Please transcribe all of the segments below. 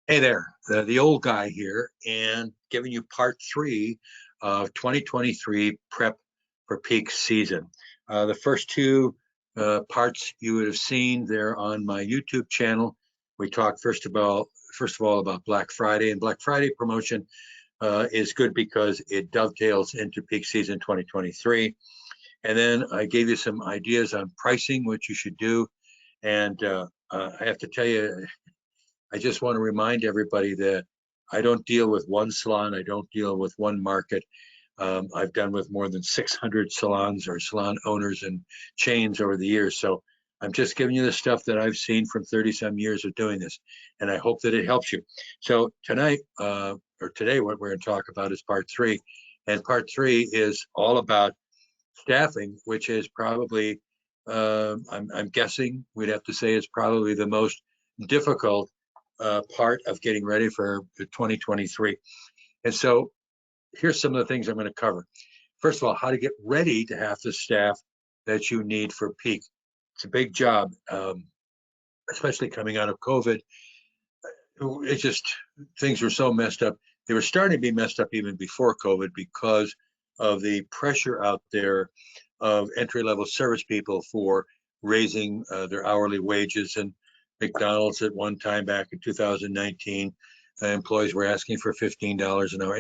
Hey there, the old guy here, and giving you part three of 2023 prep for peak season. The first two parts you would have seen there on my YouTube channel. We talked first of all about Black Friday, and Black Friday promotion is good because it dovetails into peak season 2023. And then I gave you some ideas on pricing, what you should do, and I have to tell you, I just want to remind everybody that I don't deal with one salon. I don't deal with one market. I've done with more than 600 salons or salon owners and chains over the years. So I'm just giving you the stuff that I've seen from 30 some years of doing this. And I hope that it helps you. So tonight, or today, what we're going to talk about is part three. And part three is all about staffing, which is probably, I'm guessing we'd have to say is probably the most difficult part of getting ready for 2023. And so here's some of the things I'm going to cover. First of all, how to get ready to have the staff that you need for peak. It's a big job, especially coming out of COVID. It just, things were so messed up. They were starting to be messed up even before COVID because of the pressure out there of entry-level service people for raising their hourly wages. And McDonald's at one time back in 2019, employees were asking for $15 an hour.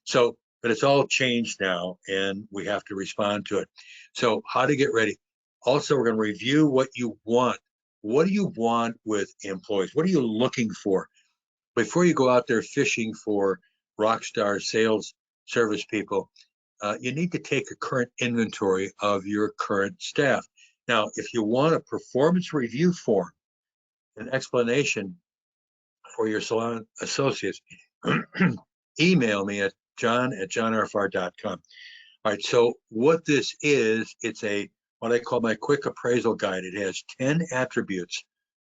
So, but it's all changed now, and we have to respond to it. So, how to get ready. Also, we're going to review what you want. What do you want with employees? What are you looking for? Before you go out there fishing for Rockstar sales service people, you need to take a current inventory of your current staff. Now, if you want a performance review form, an explanation for your salon associates, email me at john@johnrfr.com. All right, so what this is, it's what I call my quick appraisal guide. It has 10 attributes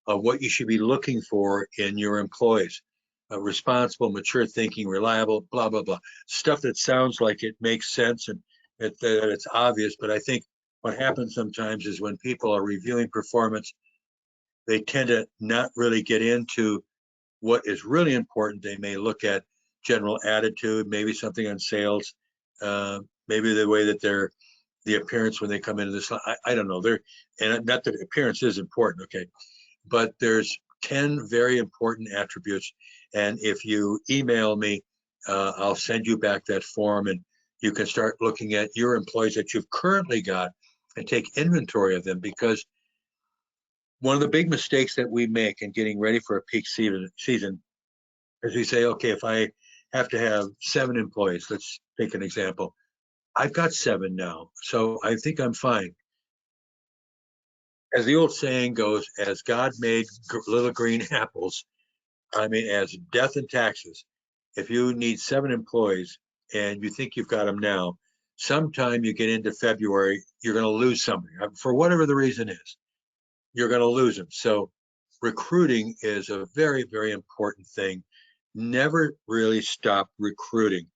of what you should be looking for in your employees. Responsible, mature thinking, reliable, blah, blah, blah. Stuff that sounds like it makes sense and that it's obvious, but I think what happens sometimes is when people are reviewing performance, they tend to not really get into what is really important. They may look at general attitude, maybe something on sales, maybe the way that the appearance when they come into this. I don't know. And not that appearance is important, okay, but there's 10 very important attributes. And if you email me, I'll send you back that form, and you can start looking at your employees that you've currently got and take inventory of them, because one of the big mistakes that we make in getting ready for a peak season is we say, okay, if I have to have 7 employees, let's take an example. I've got 7 now, so I think I'm fine. As the old saying goes, as God made little green apples, I mean, as death and taxes, if you need 7 employees and you think you've got them now, sometime you get into February, you're going to lose something for whatever the reason is. You're going to lose them. So recruiting is a very, very important thing. Never really stop recruiting.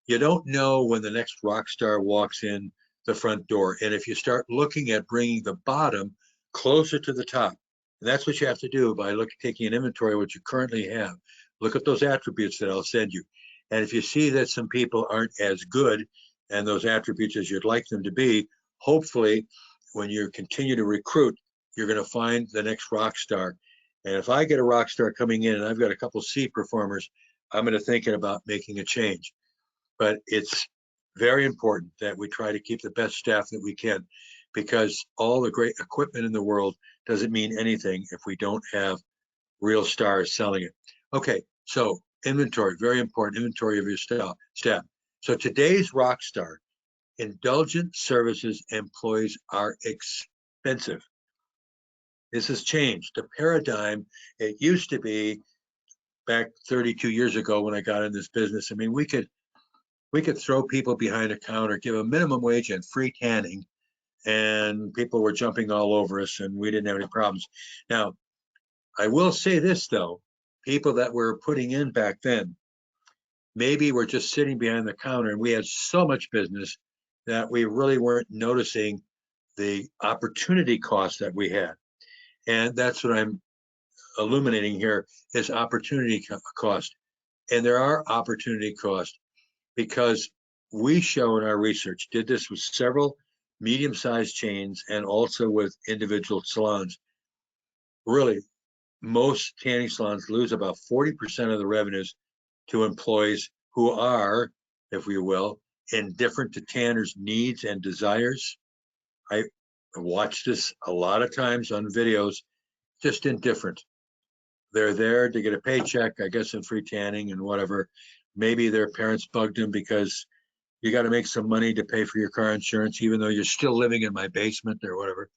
You don't know when the next rock star walks in the front door. And if you start looking at bringing the bottom closer to the top, and that's what you have to do by taking an inventory of what you currently have. Look at those attributes that I'll send you. And if you see that some people aren't as good and those attributes as you'd like them to be, hopefully when you continue to recruit, you're going to find the next rock star. And if I get a rock star coming in and I've got a couple C performers, I'm going to thinking about making a change. But it's very important that we try to keep the best staff that we can, because all the great equipment in the world doesn't mean anything if we don't have real stars selling it. Okay, so inventory, very important, inventory of your staff. So today's rock star, indulgent services employees are expensive. This has changed. The paradigm, it used to be back 32 years ago when I got in this business. I mean, we could throw people behind a counter, give a minimum wage and free tanning, and people were jumping all over us and we didn't have any problems. Now, I will say this though, people that were putting in back then, maybe were just sitting behind the counter and we had so much business that we really weren't noticing the opportunity cost that we had. And that's what I'm illuminating here is opportunity cost. And there are opportunity costs because we show in our research, did this with several medium-sized chains and also with individual salons. Really, most tanning salons lose about 40% of the revenues to employees who are, if we will, indifferent to tanners' needs and desires. I watched this a lot of times on videos, just indifferent. They're there to get a paycheck, I guess, in free tanning and whatever. Maybe their parents bugged them because you got to make some money to pay for your car insurance, even though you're still living in my basement or whatever.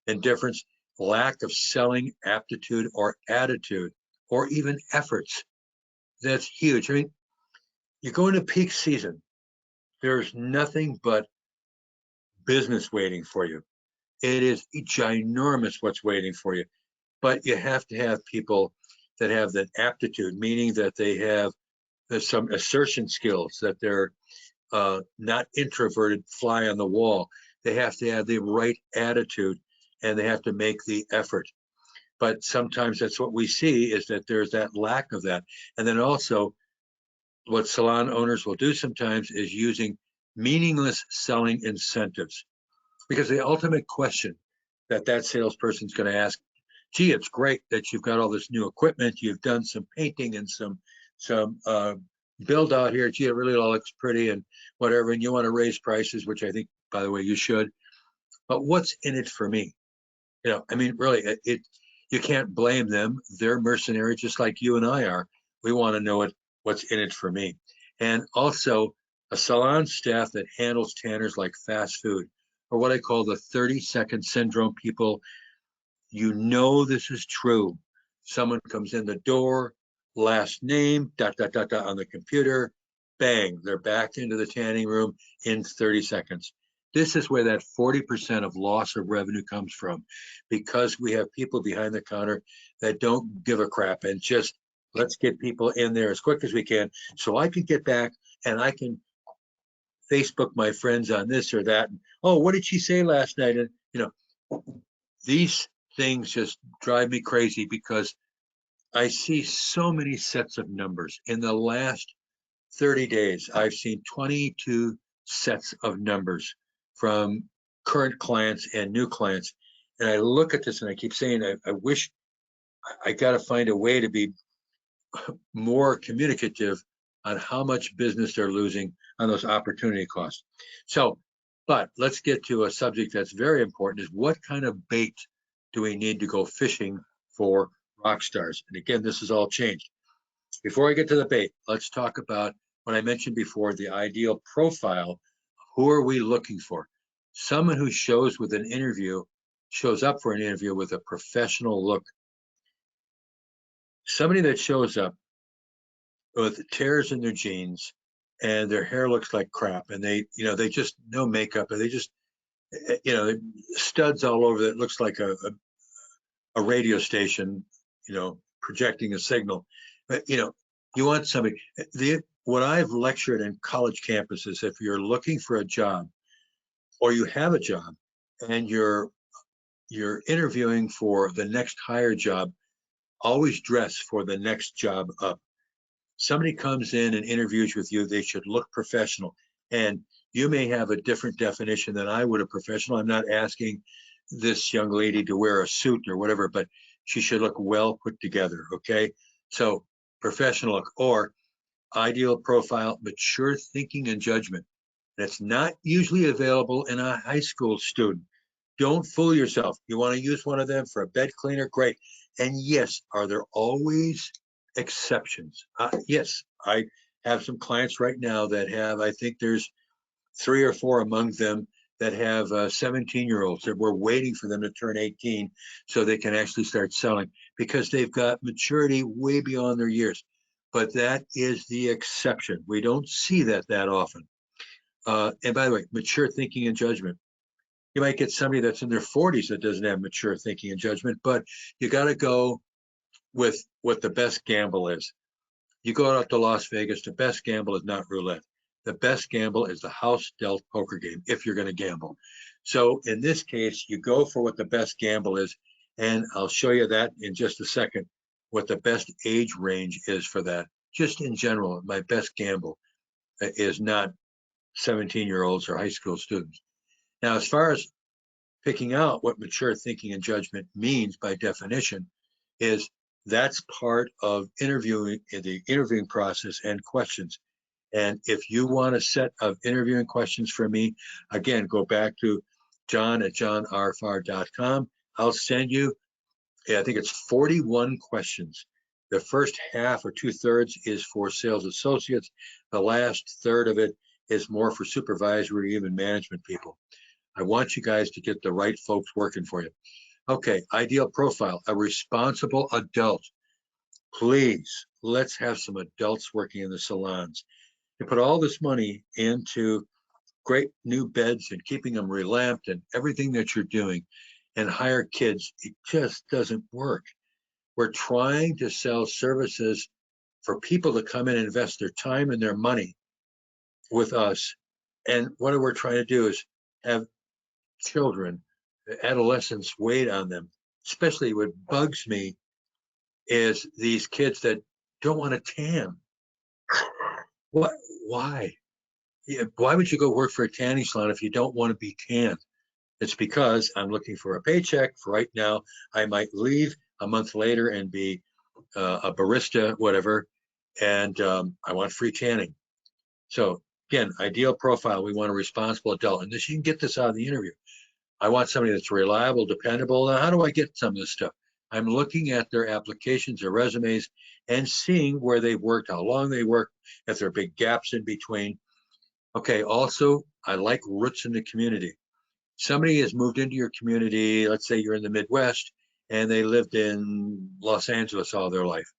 Indifference, lack of selling aptitude or attitude, or even efforts. That's huge. I mean, you go into peak season, there's nothing but business waiting for you. It is ginormous what's waiting for you. But you have to have people that have that aptitude, meaning that they have some assertion skills, that they're not introverted, fly on the wall. They have to have the right attitude and they have to make the effort. But sometimes that's what we see, is that there's that lack of that. And then also what salon owners will do sometimes is using meaningless selling incentives, because the ultimate question that salesperson's going to ask, gee, it's great that you've got all this new equipment, you've done some painting and some build out here, gee, it really all looks pretty and whatever, and you want to raise prices, which I think, by the way, you should. But what's in it for me? You know, I mean, really, you can't blame them. They're mercenaries just like you and I are. We want to know what's in it for me. And also a salon staff that handles tanners like fast food, or what I call the 30-second syndrome. People, you know this is true. Someone comes in the door, last name, ... on the computer, bang, they're back into the tanning room in 30 seconds. This is where that 40% of loss of revenue comes from, because we have people behind the counter that don't give a crap and just, let's get people in there as quick as we can so I can get back and I can Facebook my friends on this or that. And, oh, what did she say last night? And, you know, these things just drive me crazy because I see so many sets of numbers. In the last 30 days, I've seen 22 sets of numbers from current clients and new clients. And I look at this and I keep saying, I wish I got to find a way to be more communicative on how much business they're losing on those opportunity costs. So, but let's get to a subject that's very important, is what kind of bait do we need to go fishing for rock stars? And again, this has all changed. Before I get to the bait, let's talk about what I mentioned before, the ideal profile. Who are we looking for? Someone who shows up for an interview with a professional look. Somebody that shows up with tears in their jeans and their hair looks like crap, and they just no makeup, and they just, studs all over that looks like a radio station, projecting a signal. But you want somebody. What I've lectured in college campuses, if you're looking for a job or you have a job and you're interviewing for the next higher job, always dress for the next job up. Somebody comes in and interviews with you, they should look professional. And you may have a different definition than I would of professional. I'm not asking this young lady to wear a suit or whatever, but she should look well put together, okay? So professional look, or ideal profile, mature thinking and judgment. That's not usually available in a high school student. Don't fool yourself. You want to use one of them for a bed cleaner? Great. And yes, are there always exceptions? Yes, I have some clients right now that have, I think there's 3 or 4 among them that have 17-year-olds that we're waiting for them to turn 18 so they can actually start selling, because they've got maturity way beyond their years. But that is the exception. We don't see that often. And by the way, mature thinking and judgment. You might get somebody that's in their 40s that doesn't have mature thinking and judgment, but you got to go with what the best gamble is. You go out to Las Vegas, the best gamble is not roulette. The best gamble is the house dealt poker game, if you're going to gamble. So in this case, you go for what the best gamble is, and I'll show you that in just a second. what the best age range is for that. Just in general, my best gamble is not 17-year-olds or high school students. Now, as far as picking out what mature thinking and judgment means by definition, is that's part of interviewing, the interviewing process and questions. And if you want a set of interviewing questions for me, again, go back to john@johnrfarr.com. I'll send you, I think it's 41 questions. The first half or 2/3 is for sales associates. The last third of it is more for supervisory, even management people. I want you guys to get the right folks working for you. Okay, ideal profile, a responsible adult. Please, let's have some adults working in the salons. You put all this money into great new beds and keeping them relamped and everything that you're doing, and hire kids. It just doesn't work. We're trying to sell services for people to come in and invest their time and their money with us. And what we're trying to do is have children, adolescents wait on them. Especially what bugs me is these kids that don't want to tan. What? Why? Yeah, why would you go work for a tanning salon if you don't want to be tanned? It's because I'm looking for a paycheck. For right now, I might leave a month later and be a barista, whatever, and I want free tanning. So again, ideal profile, we want a responsible adult. And this, you can get this out of the interview. I want somebody that's reliable, dependable. Now, how do I get some of this stuff? I'm looking at their applications, their resumes, and seeing where they've worked, how long they worked, if there are big gaps in between. Okay, also, I like roots in the community. Somebody has moved into your community, let's say you're in the Midwest, and they lived in Los Angeles all their life,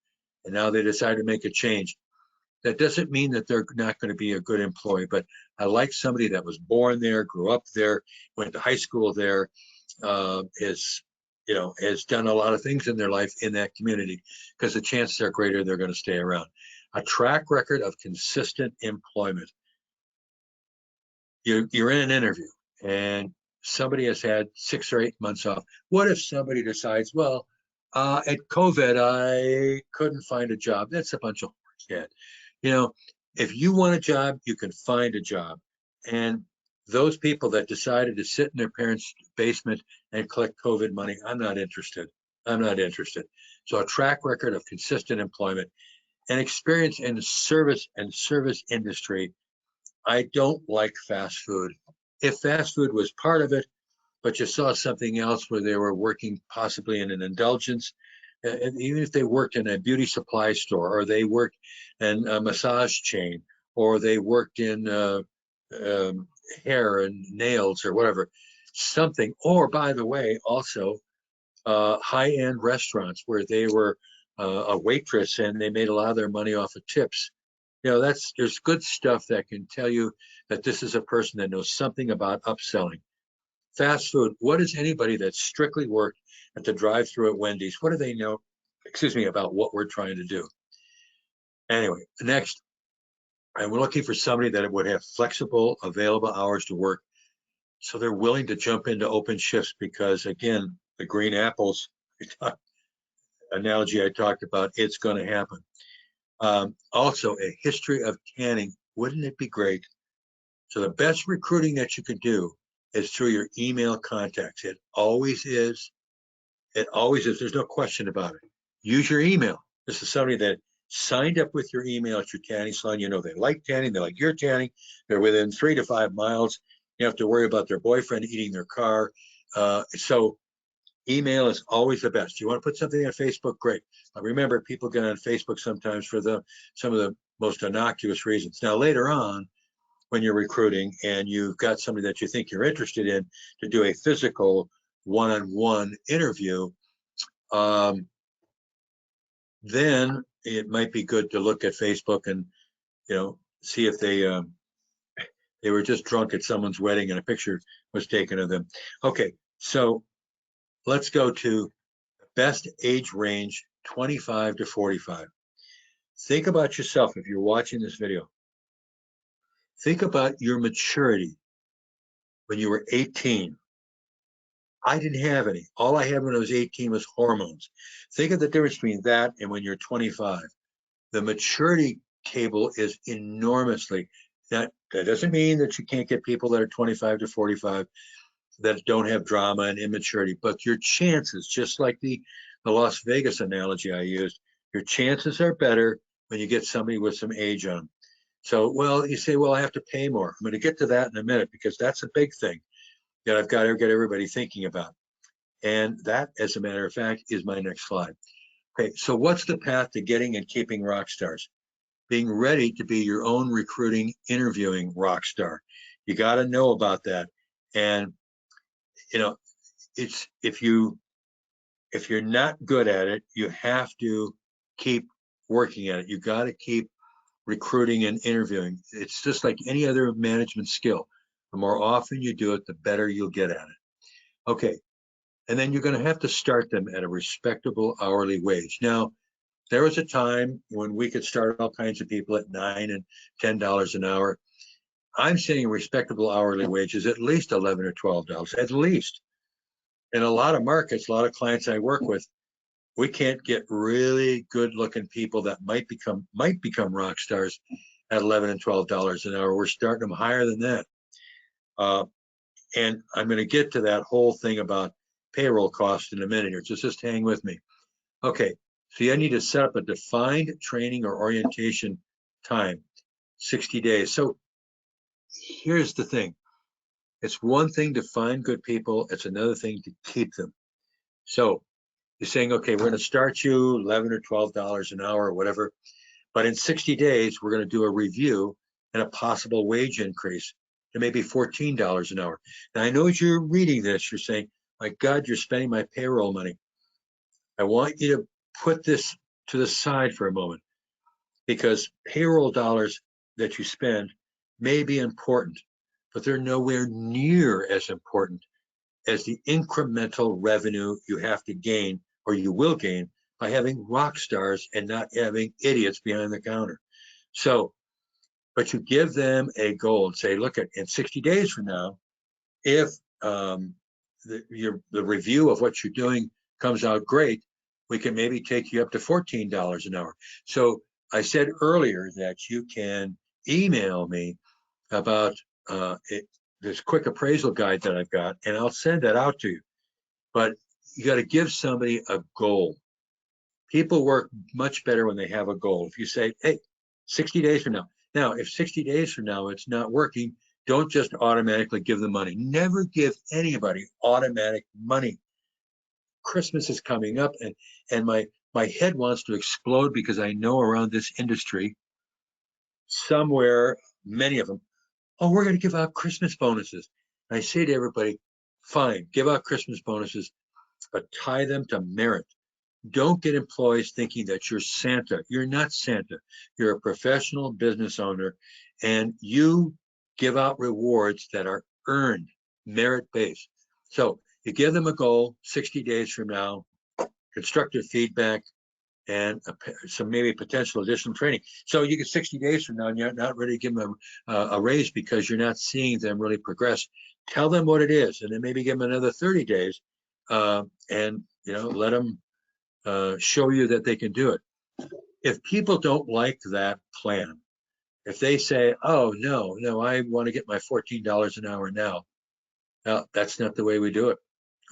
and now they decide to make a change. That doesn't mean that they're not going to be a good employee, but I like somebody that was born there, grew up there, went to high school there, has done a lot of things in their life in that community, because the chances are greater they're going to stay around. A track record of consistent employment. You're in an interview and somebody has had 6 or 8 months off. What if somebody decides, well, at COVID, I couldn't find a job? That's a bunch of shit. If you want a job, you can find a job. And those people that decided to sit in their parents' basement and collect COVID money, I'm not interested. I'm not interested. So a track record of consistent employment and experience in the service industry. I don't like fast food. If fast food was part of it, but you saw something else where they were working possibly in an indulgence, even if they worked in a beauty supply store, or they worked in a massage chain, or they worked in hair and nails or whatever, something. Or by the way, also high-end restaurants where they were a waitress and they made a lot of their money off of tips. There's good stuff that can tell you that this is a person that knows something about upselling. Fast food, what does anybody that strictly worked at the drive-through at Wendy's, what do they know, about what we're trying to do? Anyway, next, I'm looking for somebody that would have flexible, available hours to work, so they're willing to jump into open shifts, because again, the green apples analogy I talked about, it's going to happen. Also, a history of tanning. Wouldn't it be great? So the best recruiting that you could do is through your email contacts. It always is. It always is. There's no question about it. Use your email. This is somebody that signed up with your email at your tanning salon. They like tanning. They like your tanning. They're within 3 to 5 miles. You have to worry about their boyfriend eating their car. So email is always the best. You want to put something on Facebook? Great. Remember, people get on Facebook sometimes for some of the most innocuous reasons. Now, later on, when you're recruiting and you've got somebody that you think you're interested in to do a physical one-on-one interview, then it might be good to look at Facebook and see if they were just drunk at someone's wedding and a picture was taken of them. Okay, so let's go to best age range, 25 to 45. Think about yourself if you're watching this video. Think about your maturity when you were 18. I didn't have any. All I had when I was 18 was hormones. Think of the difference between that and when you're 25. The maturity table is enormously. That doesn't mean that you can't get people that are 25 to 45 that don't have drama and immaturity, but your chances, just like the Las Vegas analogy I used, your chances are better when you get somebody with some age on them. So, well, you say, well, I have to pay more. I'm going to get to that in a minute because that's a big thing that I've got to get everybody thinking about. And that, as a matter of fact, is my next slide. Okay, so what's the path to getting and keeping rock stars? Being ready to be your own recruiting, interviewing rock star. You got to know about that. And, you know, it's if you're not good at it, you have to keep working at it. You got to keep recruiting and interviewing. It's just like any other management skill. The more often you do it, the better you'll get at it. Okay. And then you're going to have to start them at a respectable hourly wage. Now, there was a time when we could start all kinds of people at $9 and $10 an hour. I'm saying respectable hourly wages at least $11 or $12, at least. In a lot of markets, a lot of clients I work with, we can't get really good looking people that might become rock stars at $11 and $12 an hour. We're starting them higher than that. And I'm going to get to that whole thing about payroll costs in a minute here. Just hang with me. Okay, so you need to set up a defined training or orientation time, 60 days. So here's the thing. It's one thing to find good people. It's another thing to keep them. So you're saying, okay, we're going to start you $11 or $12 an hour or whatever. But in 60 days, we're going to do a review and a possible wage increase to maybe $14 an hour. Now, I know as you're reading this, you're saying, my God, you're spending my payroll money. I want you to put this to the side for a moment because payroll dollars that you spend may be important, but they're nowhere near as important as the incremental revenue you have to gain or you will gain by having rock stars and not having idiots behind the counter. So, but you give them a goal and say, look, in 60 days from now, if the review of what you're doing comes out great, we can maybe take you up to $14 an hour. So I said earlier that you can email me about this quick appraisal guide that I've got, and I'll send that out to you. But you got to give somebody a goal. People work much better when they have a goal. If you say, hey, 60 days from now. Now, if 60 days from now it's not working, don't just automatically give them money. Never give anybody automatic money. Christmas is coming up, and my head wants to explode because I know around this industry, somewhere, many of them, oh, we're going to give out Christmas bonuses. And I say to everybody, fine, give out Christmas bonuses, but tie them to merit. Don't get employees thinking that you're Santa. You're not Santa. You're a professional business owner, and you give out rewards that are earned, merit-based. So you give them a goal 60 days from now, constructive feedback, and some maybe potential additional training. So you get 60 days from now and you're not ready to give them a raise because you're not seeing them really progress. Tell them what it is, and then maybe give them another 30 days and let them show you that they can do it. If people don't like that plan, if they say, oh, no, I want to get my $14 an hour now, that's not the way we do it.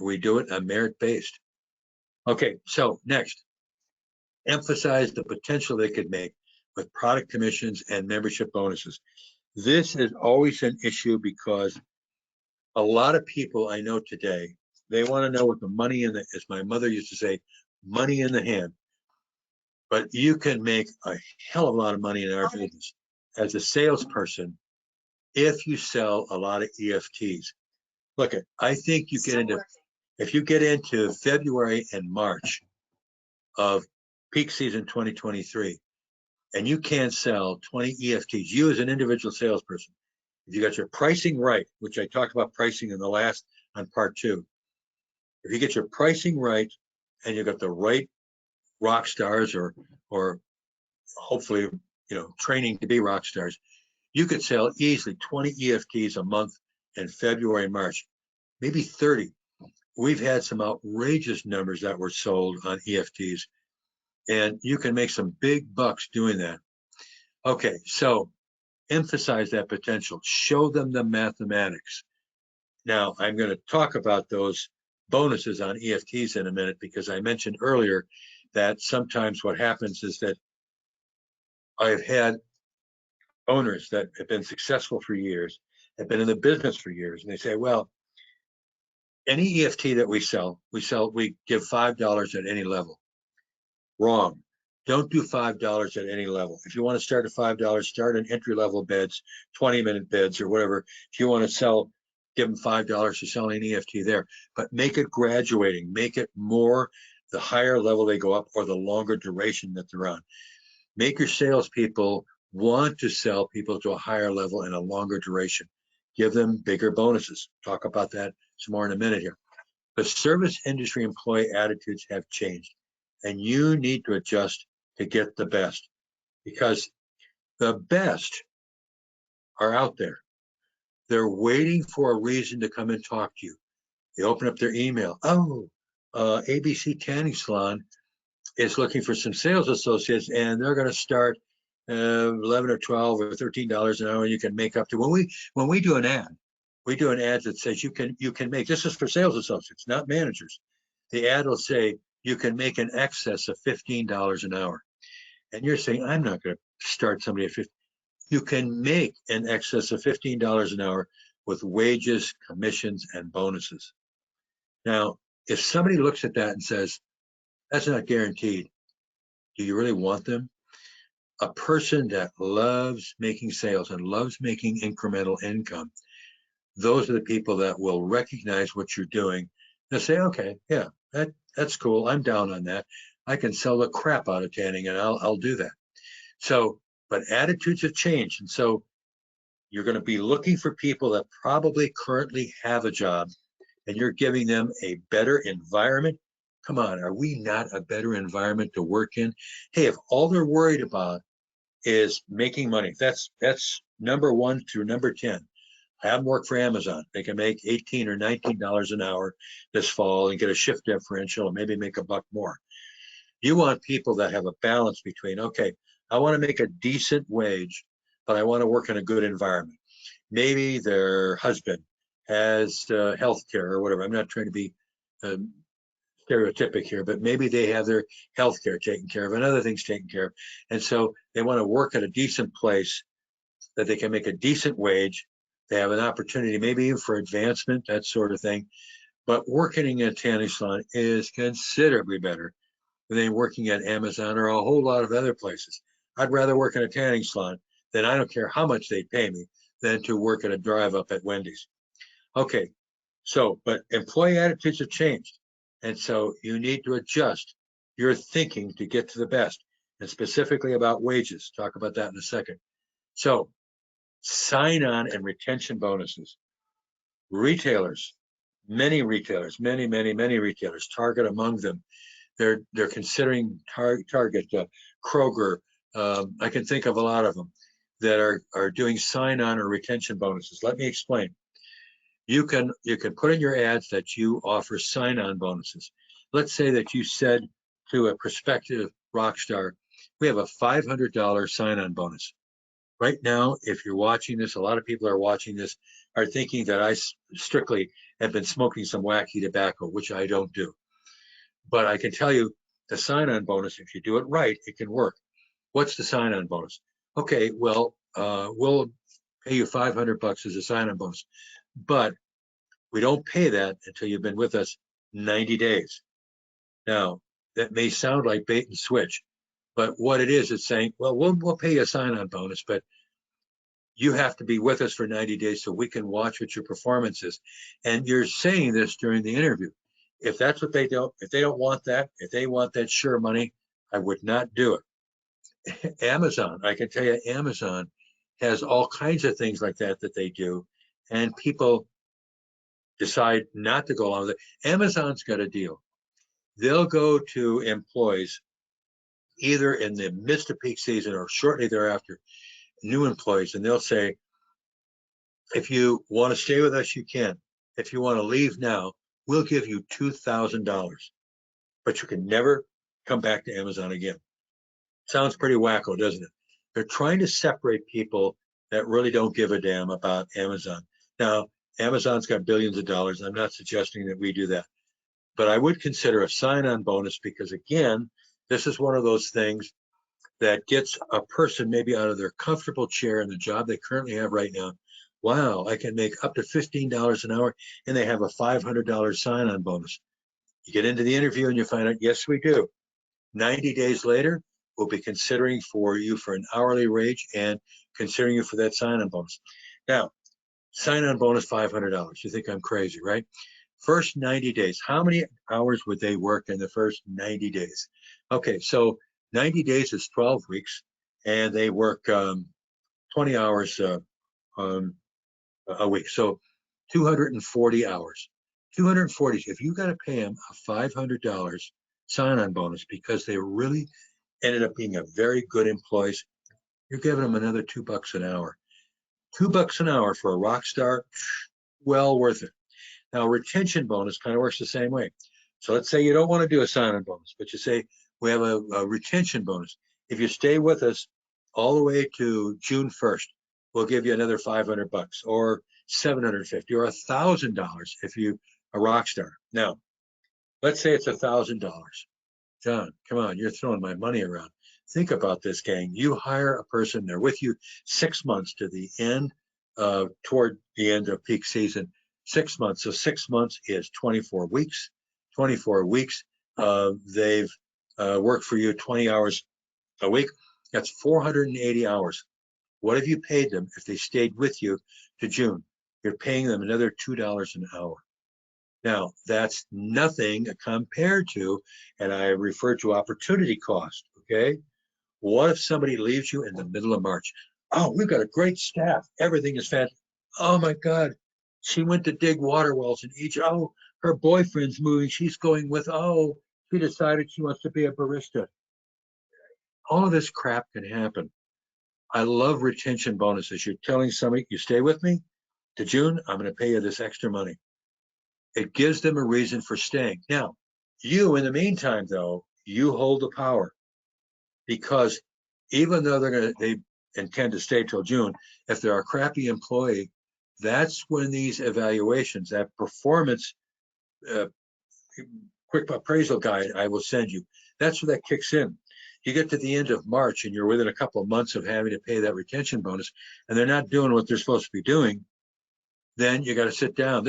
We do it on merit-based. Okay, so next, emphasize the potential they could make with product commissions and membership bonuses. This is always an issue because a lot of people I know today, they want to know what the money in the, as my mother used to say, money in the hand. But you can make a hell of a lot of money in our business as a salesperson if you sell a lot of EFTs. Look, I think you get into, if you get into February and March of peak season 2023, and you can't sell 20 EFTs, you as an individual salesperson, if you got your pricing right, which I talked about pricing in the last on part 2, if you get your pricing right and you got the right rock stars or hopefully training to be rock stars, you could sell easily 20 EFTs a month in February and March, maybe 30. we've had some outrageous numbers that were sold on EFTs, and you can make some big bucks doing that. Okay, so emphasize that potential. Show them the mathematics. Now, I'm going to talk about those bonuses on EFTs in a minute, because I mentioned earlier that sometimes what happens is that I've had owners that have been successful for years, have been in the business for years, and they say, well, any EFT that we give $5 at any level. Wrong. Don't do $5 at any level. If you want to start at $5, start in entry-level beds, 20-minute beds, or whatever. If you want to sell, give them $5 to sell an EFT there. But make it graduating. Make it more the higher level they go up, or the longer duration that they're on. Make your salespeople want to sell people to a higher level and a longer duration. Give them bigger bonuses. Talk about that some more in a minute here. The service industry employee attitudes have changed, and you need to adjust to get the best, because the best are out there. They're waiting for a reason to come and talk to you. They open up their email. Oh, ABC Tanning Salon is looking for some sales associates, and they're going to start 11 or 12 or $13 an hour. And you can make up to, when we do an ad, we do an ad that says you can make, this is for sales associates, not managers. The ad will say you can make an excess of $15 an hour. And you're saying, I'm not going to start somebody at 50. You can make an excess of $15 an hour with wages, commissions, and bonuses. Now, if somebody looks at that and says, that's not guaranteed, do you really want them? A person that loves making sales and loves making incremental income, those are the people that will recognize what you're doing. They'll say, okay, yeah, that's cool. I'm down on that. I can sell the crap out of tanning, and I'll do that. So, but attitudes have changed. And so you're going to be looking for people that probably currently have a job, and you're giving them a better environment. Come on, are we not a better environment to work in? Hey, if all they're worried about is making money, that's number 1 through number 10. Have them work for Amazon. They can make $18 or $19 an hour this fall and get a shift differential and maybe make $1 more. You want people that have a balance between, okay, I want to make a decent wage, but I want to work in a good environment. Maybe their husband has health care or whatever. I'm not trying to be stereotypic here, but maybe they have their health care taken care of and other things taken care of. And so they want to work at a decent place that they can make a decent wage. They have an opportunity, maybe even for advancement, that sort of thing. But working in a tanning salon is considerably better than working at Amazon or a whole lot of other places. I'd rather work in a tanning salon, than I don't care how much they pay me, than to work at a drive-up at Wendy's. Okay, so, but employee attitudes have changed. And so you need to adjust your thinking to get to the best, and specifically about wages. Talk about that in a second. So, sign-on and retention bonuses. Retailers, many retailers, many retailers, Target among them, they're considering Target, Kroger. I can think of a lot of them that are doing sign-on or retention bonuses. Let me explain. You can put in your ads that you offer sign-on bonuses. Let's say that you said to a prospective Rockstar, we have a $500 sign-on bonus. Right now, if you're watching this, a lot of people are watching this, are thinking that I strictly have been smoking some wacky tobacco, which I don't do. But I can tell you the sign-on bonus, if you do it right, it can work. What's the sign-on bonus? Okay, well, we'll pay you $500 as a sign-on bonus, but we don't pay that until you've been with us 90 days. Now, that may sound like bait and switch, but what it is, it's saying, well, we'll pay you a sign-on bonus, but you have to be with us for 90 days so we can watch what your performance is. And you're saying this during the interview. If that's what they don't, if they don't want that, if they want that sure money, I would not do it. Amazon, I can tell you, Amazon has all kinds of things like that they do, and people decide not to go along with it. Amazon's got a deal. They'll go to employees either in the midst of peak season or shortly thereafter, new employees, and they'll say, if you want to stay with us, you can. If you want to leave now, we'll give you $2,000, but you can never come back to Amazon again. Sounds pretty wacko, doesn't it? They're trying to separate people that really don't give a damn about Amazon. Now, Amazon's got billions of dollars. I'm not suggesting that we do that, but I would consider a sign-on bonus because, again, this is one of those things that gets a person maybe out of their comfortable chair in the job they currently have right now. Wow, I can make up to $15 an hour, and they have a $500 sign-on bonus. You get into the interview and you find out, yes, we do. 90 days later, we'll be considering for you for an hourly wage and considering you for that sign-on bonus. Now, sign-on bonus $500. You think I'm crazy, right? First 90 days, how many hours would they work in the first 90 days? Okay, so 90 days is 12 weeks, and they work 20 hours a week. So 240 hours. 240. If you got to pay them a $500 sign-on bonus because they really ended up being a very good employee, you're giving them another $2 an hour. $2 an hour for a rock star, well worth it. Now, retention bonus kind of works the same way. So let's say you don't want to do a sign-on bonus, but you say we have a retention bonus. If you stay with us all the way to June 1st, we'll give you another $500 or $750 or $1,000 if you a rock star. Now, let's say it's $1,000. John, come on, you're throwing my money around. Think about this, gang. You hire a person, they're with you 6 months to the end, toward the end of peak season. 6 months. So 6 months is 24 weeks. 24 weeks. They've worked for you 20 hours a week. That's 480 hours. What have you paid them if they stayed with you to June? You're paying them another $2 an hour. Now, that's nothing compared to, and I refer to opportunity cost, okay? What if somebody leaves you in the middle of March? Oh, we've got a great staff. Everything is fantastic. Oh my God, she went to dig water wells in Egypt. Oh, her boyfriend's moving. She's going with, oh, she decided she wants to be a barista. All of this crap can happen. I love retention bonuses. You're telling somebody, you stay with me to June, I'm going to pay you this extra money. It gives them a reason for staying. Now, you, in the meantime, though, you hold the power because even though they intend to stay till June, if they're a crappy employee, that's when these evaluations, that performance quick appraisal guide I will send you, that's where that kicks in. You get to the end of March and you're within a couple of months of having to pay that retention bonus, and they're not doing what they're supposed to be doing, then you got to sit down.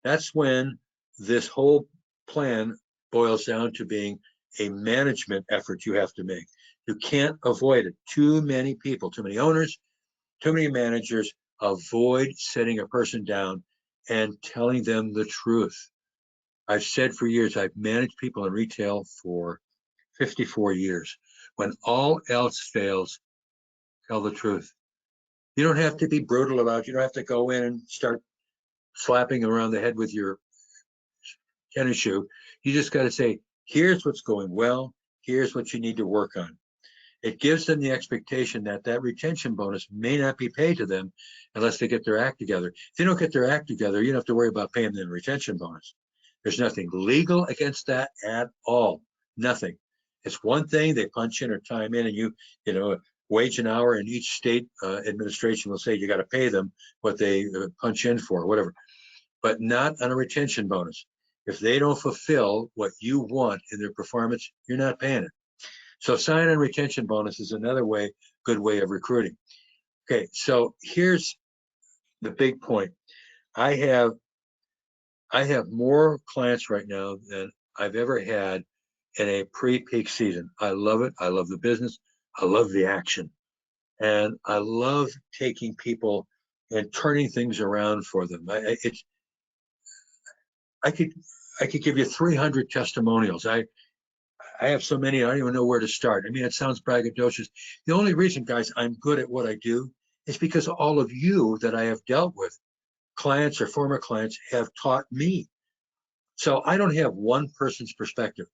That's when this whole plan boils down to being a management effort you have to make. You can't avoid it. Too many people, too many owners, too many managers avoid sitting a person down and telling them the truth. I've said for years, I've managed people in retail for 54 years. When all else fails, tell the truth. You don't have to be brutal about it. You don't have to go in and start slapping them around the head with your tennis shoe. You just got to say, here's what's going well. Here's what you need to work on. It gives them the expectation that that retention bonus may not be paid to them unless they get their act together. If they don't get their act together, you don't have to worry about paying them the retention bonus. There's nothing legal against that at all. Nothing. It's one thing, they punch in or time in, and you know, wage an hour, and each state administration will say you got to pay them what they punch in for, whatever, but not on a retention bonus. If they don't fulfill what you want in their performance, you're not paying it. So sign-on retention bonus is another good way of recruiting. Okay, so here's the big point. I have more clients right now than I've ever had in a pre-peak season. I love it. I love the business. I love the action. And I love taking people and turning things around for them. I could give you 300 testimonials. I have so many, I don't even know where to start. I mean, it sounds braggadocious. The only reason, guys, I'm good at what I do is because all of you that I have dealt with, clients or former clients, have taught me. So I don't have one person's perspective.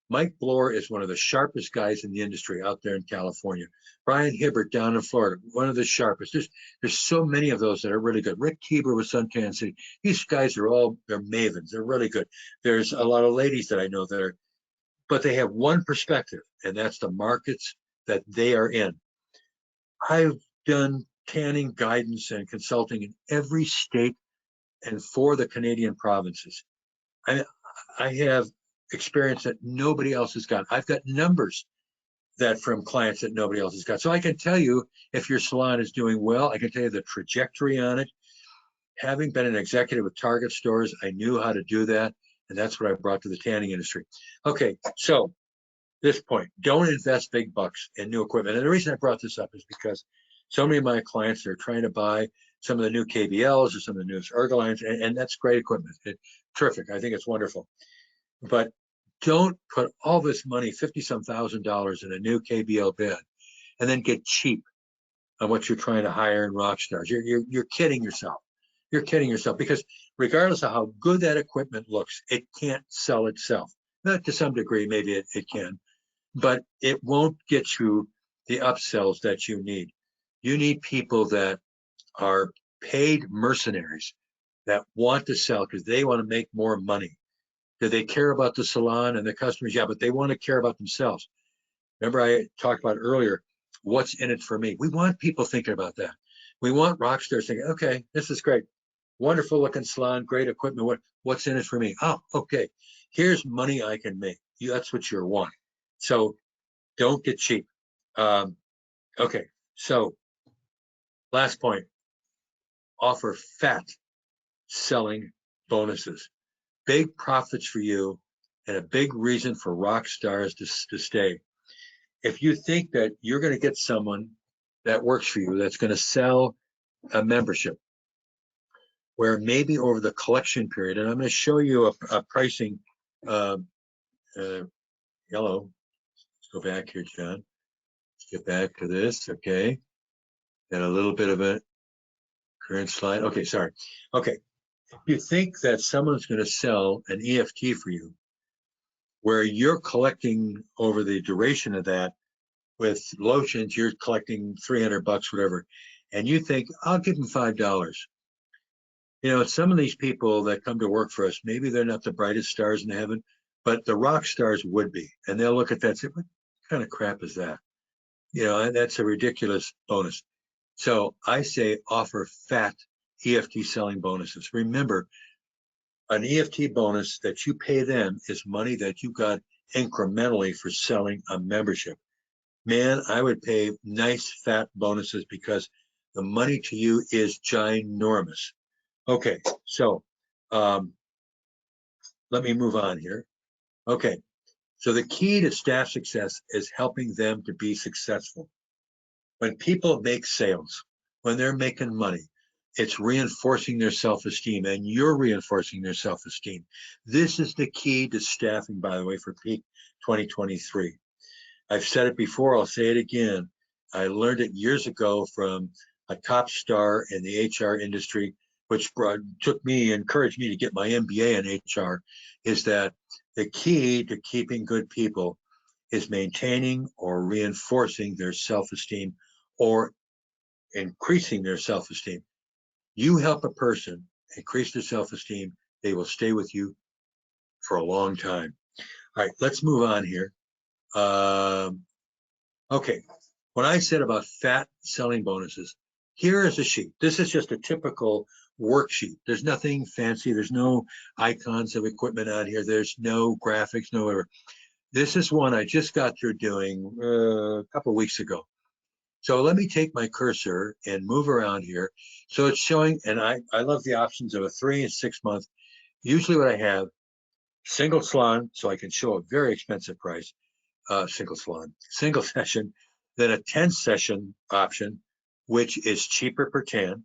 Mike Bloor is one of the sharpest guys in the industry out there in California. Brian Hibbert down in Florida, one of the sharpest. There's so many of those that are really good. Rick Keeber with Suntan City. These guys are they're mavens. They're really good. There's a lot of ladies that I know that are, but they have one perspective, and that's the markets that they are in. I've done tanning guidance and consulting in every state and for the Canadian provinces. I have experience that nobody else has got. I've got numbers that from clients that nobody else has got. So I can tell you if your salon is doing well. I can tell you the trajectory on it. Having been an executive with Target stores, I knew how to do that. And that's what I brought to the tanning industry. Okay, so this point, don't invest big bucks in new equipment. And the reason I brought this up is because so many of my clients are trying to buy some of the new KBLs or some of the newest Ergolines, and that's great equipment. Terrific. I think it's wonderful. But don't put all this money, 50-some thousand dollars, in a new KBL bed and then get cheap on what you're trying to hire in Rockstars. You're kidding yourself. You're kidding yourself, because regardless of how good that equipment looks, it can't sell itself. Not to some degree, maybe it can, but it won't get you the upsells that you need. You need people that are paid mercenaries that want to sell because they want to make more money. Do they care about the salon and the customers? Yeah, but they want to care about themselves. Remember, I talked about earlier, what's in it for me? We want people thinking about that. We want rock stars thinking, okay, this is great. Wonderful looking salon, great equipment. What's in it for me? Oh, okay. Here's money I can make. That's what you want. So don't get cheap. Okay, so last point, offer fat selling bonuses. Big profits for you and a big reason for rock stars to stay. If you think that you're going to get someone that works for you that's going to sell a membership, where maybe over the collection period, and I'm going to show you a pricing, hello, let's go back here, John. Let's get back to this, okay. And a little bit of a current slide. Okay, sorry. Okay, if you think that someone's going to sell an EFT for you, where you're collecting over the duration of that with lotions, you're collecting $300, whatever, and you think, I'll give them $5. You know, some of these people that come to work for us, maybe they're not the brightest stars in heaven, but the rock stars would be. And they'll look at that and say, what kind of crap is that? You know, that's a ridiculous bonus. So I say offer fat EFT selling bonuses. Remember, an EFT bonus that you pay them is money that you got incrementally for selling a membership. Man, I would pay nice fat bonuses because the money to you is ginormous. Okay, so let me move on here. Okay, so the key to staff success is helping them to be successful. When people make sales, when they're making money, it's reinforcing their self-esteem, and you're reinforcing their self-esteem. This is the key to staffing, by the way, for peak 2023. I've said it before, I'll say it again. I learned it years ago from a top star in the HR industry, which encouraged me to get my MBA in HR, is that the key to keeping good people is maintaining or reinforcing their self-esteem or increasing their self-esteem. You help a person increase their self-esteem, they will stay with you for a long time. All right, let's move on here. Okay, when I said about fat selling bonuses, here is a sheet. This is just a typical worksheet. There's nothing fancy. There's no icons of equipment on here. There's no graphics, no whatever. This is one I just got through doing a couple of weeks ago. So let me take my cursor and move around here. So it's showing, and I love the options of a 3 and 6 month. Usually what I have, single salon, so I can show a very expensive price, single salon, single session, then a 10 session option, which is cheaper per tan,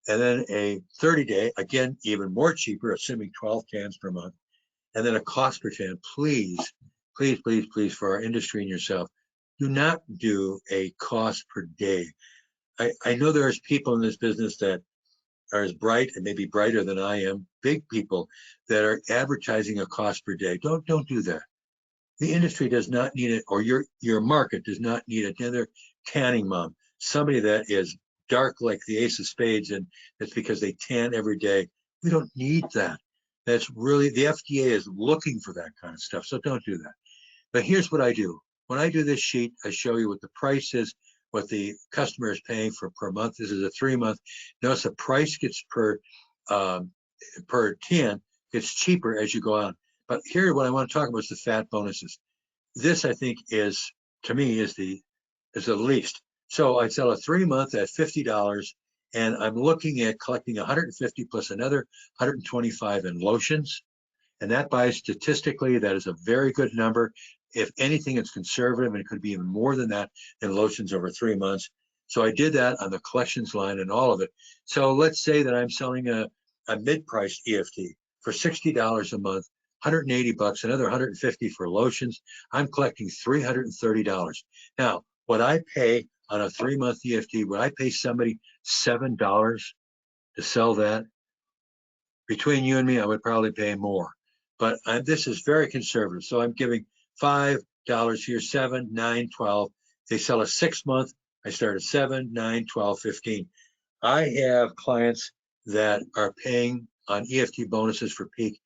and then a 30-day, again, even more cheaper, assuming 12 tans per month, and then a cost per tan. Please, please, please, please, for our industry and yourself, do not do a cost per day. I know there's people in this business that are as bright and maybe brighter than I am, big people that are advertising a cost per day. Don't do that. The industry does not need it, or your market does not need another tanning mom, somebody that is dark like the ace of spades, and it's because they tan every day. We don't need that. That's really, the FDA is looking for that kind of stuff, so don't do that. But here's what I do. When I do this sheet, I show you what the price is, what the customer is paying for per month. This is a 3-month. Notice the price gets per tan gets cheaper as you go on. But here, what I want to talk about is the fat bonuses. This, I think, is, to me, is the least. So I sell a 3-month at $50, and I'm looking at collecting 150 plus another 125 in lotions. And that, by statistically, that is a very good number. If anything, it's conservative, and it could be even more than that in lotions over 3 months. So I did that on the collections line and all of it. So let's say that I'm selling a mid-priced EFT for $60 a month, 180 bucks, another 150 for lotions. I'm collecting $330. Now, what I pay on a 3-month EFT, would I pay somebody $7 to sell that? Between you and me, I would probably pay more. But this is very conservative. So I'm giving $5 here, 7, 9, 12. They sell a 6-month. I start at 7, 9, 12, 15. I have clients that are paying on EFT bonuses for peak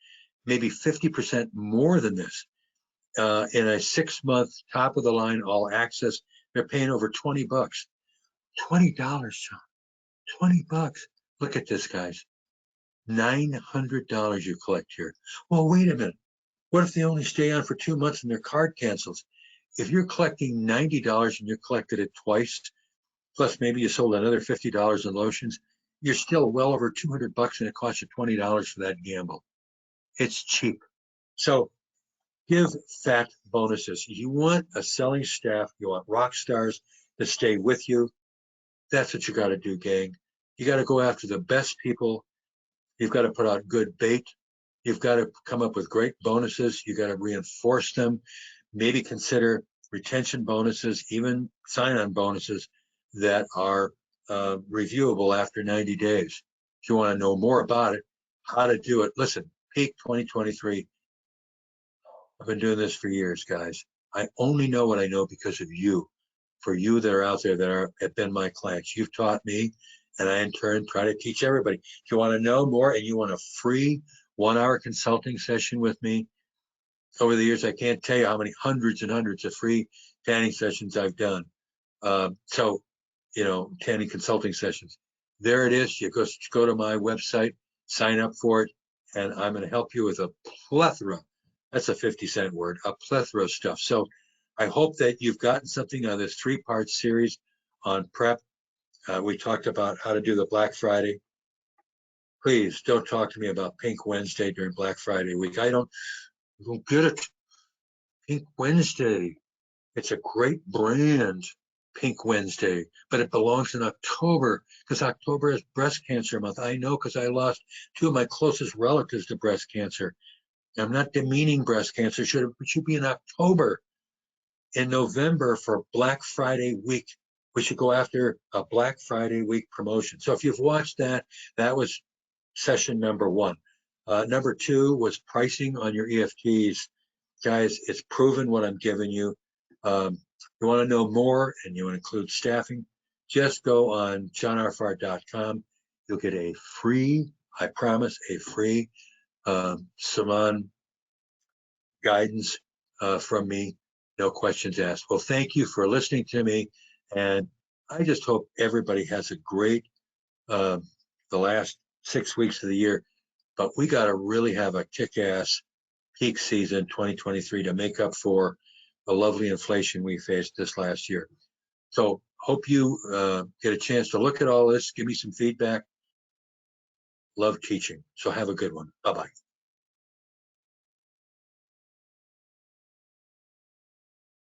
maybe 50% more than this. In a 6-month, top of the line, all access, they're paying over 20 bucks. $20, John. 20 bucks. Look at this, guys. $900 you collect here. Well, wait a minute. What if they only stay on for 2 months and their card cancels? If you're collecting $90 and you collected it twice, plus maybe you sold another $50 in lotions, you're still well over 200 bucks, and it costs you $20 for that gamble. It's cheap. So give fat bonuses. You want a selling staff, you want rock stars to stay with you. That's what you got to do, gang. You got to go after the best people. You've got to put out good bait. You've got to come up with great bonuses. You got to reinforce them. Maybe consider retention bonuses, even sign-on bonuses that are reviewable after 90 days. If you want to know more about it, how to do it, listen, Peak 2023. I've been doing this for years, guys. I only know what I know because of you. For you that are out there that have been my clients, you've taught me, and I in turn try to teach everybody. If you want to know more and you want a free 1-hour consulting session with me, over the years, I can't tell you how many hundreds and hundreds of free tanning sessions I've done. Tanning consulting sessions. There it is. You go to my website, sign up for it, and I'm going to help you with a plethora. That's a 50-cent word, a plethora of stuff. So I hope that you've gotten something out of this 3-part series on prep. We talked about how to do the Black Friday. Please don't talk to me about Pink Wednesday during Black Friday week. I don't get it. Pink Wednesday. It's a great brand, Pink Wednesday, but it belongs in October because October is breast cancer month. I know because I lost 2 of my closest relatives to breast cancer. I'm not demeaning breast cancer. It should be in October. In November for Black Friday week, we should go after a Black Friday week promotion. So if you've watched that, that was session number 1. Number 2 was pricing on your EFTs. Guys, it's proven what I'm giving you. You want to know more and you want to include staffing, just go on johnrfarr.com. You'll get a free, I promise, a free Salon guidance from me. No questions asked. Well, thank you for listening to me. And I just hope everybody has a great, the last 6 weeks of the year. But we got to really have a kick-ass peak season 2023 to make up for the lovely inflation we faced this last year. So hope you get a chance to look at all this, give me some feedback. Love teaching. So have a good one. Bye-bye.